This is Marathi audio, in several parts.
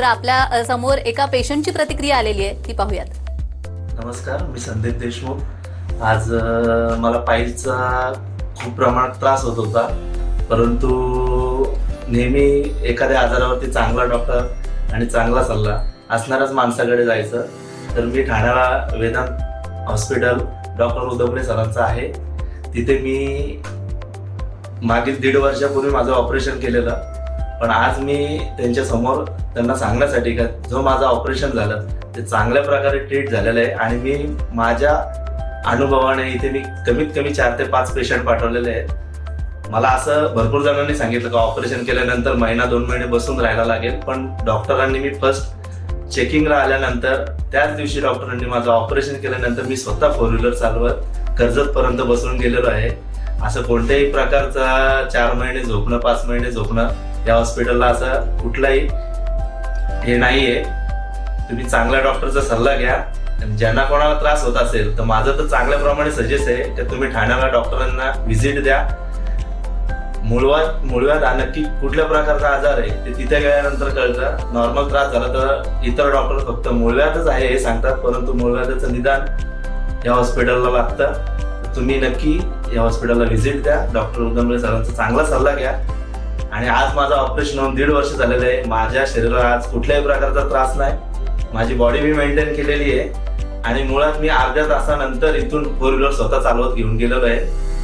तर आपल्या समोर एका पेशंटची प्रतिक्रिया आलेली आहे, ती पाहूयात. नमस्कार, मी संदीप देशमुख. आज मला पायचा खूप प्रमाणात त्रास होत होता, परंतु नेहमी एखाद्या आजारावरती चांगला डॉक्टर आणि चांगला सल्ला असणाऱ्याच माणसाकडे जायचं. तर मी ठाण्याला वेदांत हॉस्पिटल डॉक्टर उदमले सरांचं आहे. तिथे मी मागील 1.5 वर्षापूर्वी माझं ऑपरेशन केलेलं, पण आज मी त्यांच्या समोर त्यांना सांगण्यासाठी का जो माझं ऑपरेशन झालं ते चांगल्या प्रकारे ट्रीट झालेलं आहे आणि मी माझ्या अनुभवाने इथे मी कमीत कमी 4 ते 5 पेशंट पाठवलेले आहेत. मला असं भरपूर जणांनी सांगितलं का ऑपरेशन केल्यानंतर 1-2 महिने बसून राहायला लागेल, पण डॉक्टरांनी मी फर्स्ट चेकिंगला आल्यानंतर त्याच दिवशी डॉक्टरांनी माझं ऑपरेशन केल्यानंतर मी स्वतः 4 व्हीलर चालवत कर्जतपर्यंत बसून गेलेलो आहे. असं कोणत्याही प्रकारचा 4 महिने झोपणं 5 महिने झोपणं या हॉस्पिटलला असं कुठलाही हे नाहीये. तुम्ही चांगल्या डॉक्टरचा सल्ला घ्या. ज्यांना कोणाला त्रास होत असेल तर माझं तर चांगल्याप्रमाणे सजेस्ट आहे की तुम्ही ठाण्याला डॉक्टरांना व्हिजिट द्या. मूळव्याध नक्की कुठल्या प्रकारचा आजार आहे ते तिथे गेल्यानंतर कळतं. नॉर्मल त्रास झाला तर इतर डॉक्टर फक्त मूळव्याधच आहे हे सांगतात, परंतु मूळव्याधाचं निदान या हॉस्पिटलला लागतं. तुम्ही नक्की या हॉस्पिटलला व्हिजिट द्या. डॉक्टर उदमले सरांचा चांगला सल्ला घ्या. आणि आज माझं ऑपरेशन होऊन 1.5 वर्ष झालेलं आहे. माझ्या शरीराला आज कुठल्याही प्रकारचा त्रास नाही. माझी बॉडी मी मेंटेन केलेली आहे आणि मुळात मी अर्ध्या तासानंतर इथून 4 व्हीलर स्वतः चालवत घेऊन गेलेलो आहे.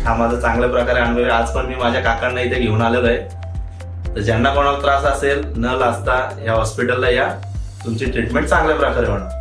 हा माझा चांगल्या प्रकारे अनुभव आहे. आज पण मी माझ्या काकांना इथे घेऊन आलेलो आहे. तर ज्यांना कोणाला त्रास असेल न लाजता या हॉस्पिटलला या. तुमची ट्रीटमेंट चांगल्या प्रकारे होणार.